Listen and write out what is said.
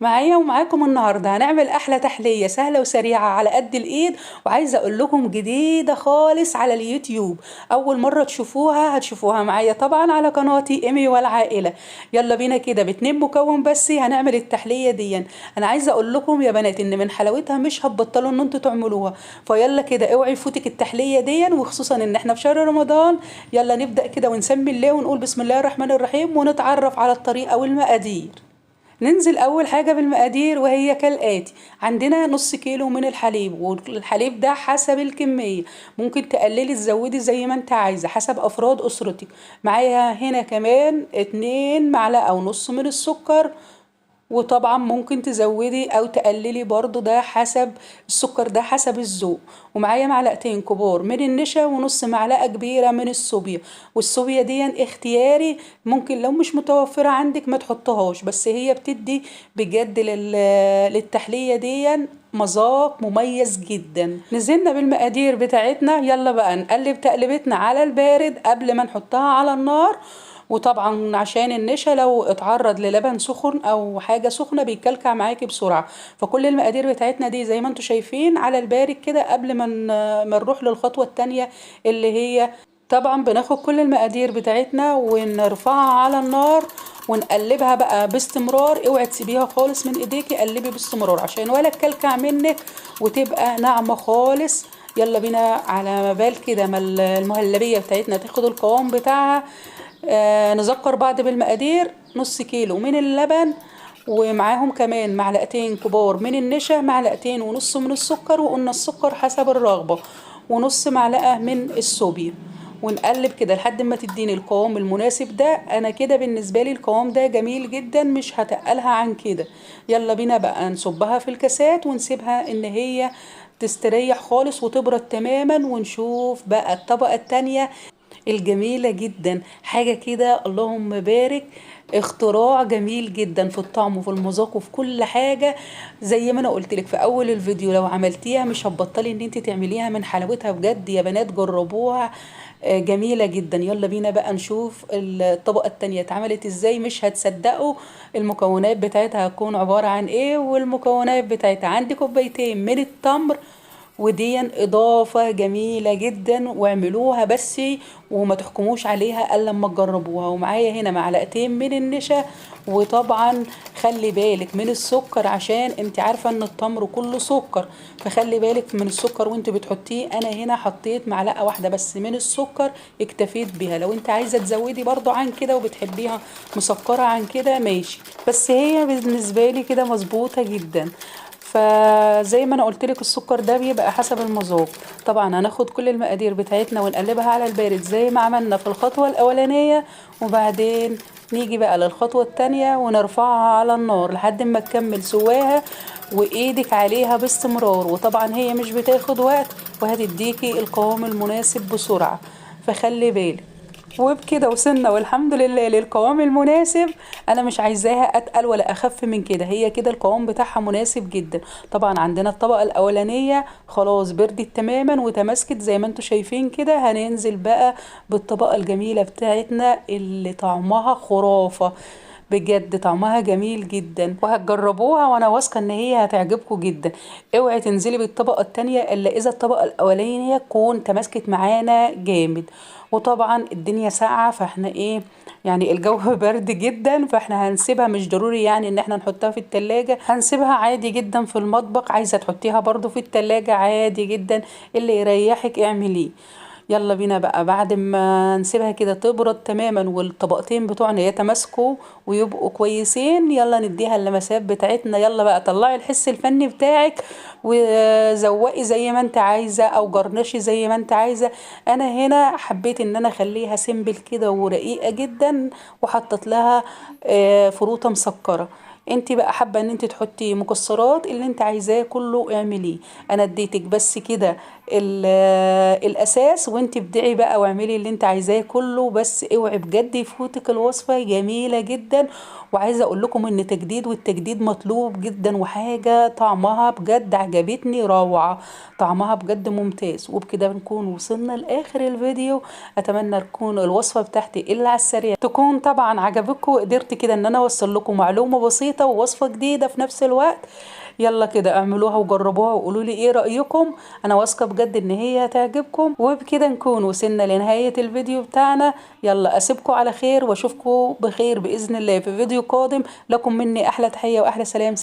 معايا ومعاكم النهارده هنعمل احلى تحليه سهله وسريعه على قد الايد. وعايزه اقول لكم جديده خالص على اليوتيوب. اول مره تشوفوها هتشوفوها معايا طبعا على قناتي ايمي والعائله. يلا بينا كده باتنين مكون بس هنعمل التحليه دي. انا عايزه اقول لكم يا بنات ان من حلاوتها مش هتبطلوا ان انتوا تعملوها. فيلا كده اوعي يفوتك التحليه دي، وخصوصا ان احنا في شهر رمضان. يلا نبدا كده ونسمي الله ونقول بسم الله الرحمن الرحيم ونتعرف على الطريقه والمقادير. ننزل أول حاجة بالمقادير وهي كالآتي: عندنا نص كيلو من الحليب، والحليب ده حسب الكمية، ممكن تقللي تزودي زي ما انت عايزة حسب أفراد أسرتك. معايا هنا كمان 2 معلقة ونص من السكر، وطبعا ممكن تزودي او تقللي برضو ده حسب السكر، ده حسب الذوق. ومعايا معلقتين كبار من النشا ونص معلقة كبيرة من الصوبيا. والصوبيا دي اختياري، ممكن لو مش متوفرة عندك ما تحطهاش، بس هي بتدي بجد للتحلية دي مذاق مميز جدا. نزلنا بالمقادير بتاعتنا، يلا بقى نقلب تقلبتنا على البارد قبل ما نحطها على النار. وطبعا عشان النشا لو اتعرض للبن سخن او حاجه سخنه بيكلكع معاكي بسرعه. فكل المقادير بتاعتنا دي زي ما انتم شايفين على البارد كده قبل ما نروح للخطوه التانية اللي هي طبعا بناخد كل المقادير بتاعتنا ونرفعها على النار ونقلبها بقى باستمرار. اوعي تسيبيها خالص من ايديكي، قلبي باستمرار عشان ولا تكلكع منك وتبقى ناعمه خالص. يلا بينا على ما بال كده ما المهلبيه بتاعتنا تاخد القوام بتاعها. نذكر بعض بالمقادير: نص كيلو من اللبن، ومعاهم كمان معلقتين كبار من النشا، معلقتين ونص من السكر، وقلنا السكر حسب الرغبة، ونص معلقة من الصوبيا. ونقلب كده لحد ما تديني القوام المناسب ده. انا كده بالنسبة لي القوام ده جميل جدا، مش هتقلها عن كده. يلا بينا بقى نصبها في الكاسات ونسيبها ان هي تستريح خالص وتبرد تماما، ونشوف بقى الطبقة التانية الجميلة جدا. حاجة كده اللهم بارك، اختراع جميل جدا في الطعم وفي المذاق وفي كل حاجة. زي ما انا قلت لك في اول الفيديو، لو عملتيها مش هتبطلي ان انت تعمليها من حلاوتها بجد يا بنات، جربوها. جميلة جدا. يلا بينا بقى نشوف الطبقة التانية اتعملت ازاي، مش هتصدقوا المكونات بتاعتها هتكون عبارة عن ايه. والمكونات بتاعتها: عندي كوبايتين من التمر، ودي اضافة جميلة جدا واعملوها بس وما تحكموش عليها الا لما تجربوها. ومعايا هنا معلقتين من النشا. وطبعا خلي بالك من السكر عشان انت عارفة ان التمر كله سكر، فخلي بالك من السكر وانت بتحطيه. انا هنا حطيت معلقة واحدة بس من السكر، اكتفيت بيها. لو انت عايزة تزودي برضو عن كده وبتحبيها مسكرة عن كده ماشي، بس هي بالنسبة لي كده مظبوطة جدا. فزي ما انا قلت لك السكر ده بيبقى حسب المذاق. طبعا هناخد كل المقادير بتاعتنا ونقلبها على البارد زي ما عملنا في الخطوة الاولانية، وبعدين نيجي بقى للخطوة التانية ونرفعها على النار لحد ما تكمل سواها، وايدك عليها باستمرار. وطبعا هي مش بتاخد وقت وهتديكي القوام المناسب بسرعة، فخلي بالك. وبكده وصلنا والحمد لله للقوام المناسب. انا مش عايزاها اتقل ولا اخف من كده، هي كده القوام بتاعها مناسب جدا. طبعا عندنا الطبقة الاولانية خلاص بردت تماما وتماسكت زي ما انتم شايفين كده. هننزل بقى بالطبقة الجميلة بتاعتنا اللي طعمها خرافة، بجد طعمها جميل جدا وهتجربوها وانا واثقه ان هي هتعجبكم جدا. اوعي تنزلي بالطبقه التانية الا اذا الطبقه الاولانيه تكون تماسكت معانا جامد. وطبعا الدنيا ساقعه فاحنا ايه، يعني الجو برد جدا، فاحنا هنسيبها. مش ضروري يعني ان احنا نحطها في التلاجة، هنسيبها عادي جدا في المطبخ. عايزه تحطيها برضو في التلاجة عادي جدا، اللي يريحك اعمليه. يلا بينا بقى بعد ما نسيبها كده تبرد تماما والطبقتين بتوعنا يتماسكوا ويبقوا كويسين، يلا نديها اللمسات بتاعتنا. يلا بقى طلعي الحس الفني بتاعك وزوقي زي ما انت عايزة او جرنشي زي ما انت عايزة. انا هنا حبيت ان انا اخليها سيمبل كده ورقيقة جدا، وحطت لها فروطة مسكرة. انت بقى حابة ان انت تحطي مكسرات اللي انت عايزاه كله اعمليه. انا اديتك بس كده الاساس، وانت ابدعي بقى واعملي اللي انت عايزاه كله، بس اوعي بجد يفوتك الوصفة جميلة جدا. وعايزة اقول لكم ان تجديد، والتجديد مطلوب جدا، وحاجة طعمها بجد عجبتني روعة، طعمها بجد ممتاز. وبكده بنكون وصلنا لاخر الفيديو. اتمنى تكون الوصفة بتاعتي الا على السريع تكون طبعا عجبتكم، وقدرت كده ان انا اوصل لكم معلومة بسيطة ووصفة جديدة في نفس الوقت. يلا كده اعملوها وجربوها وقولوا لي ايه رأيكم. انا واثقة بجد ان هي هتعجبكم. وبكده نكون وصلنا لنهاية الفيديو بتاعنا. يلا اسيبكم على خير واشوفكم بخير بإذن الله في فيديو قادم. لكم مني احلى تحية واحلى سلام.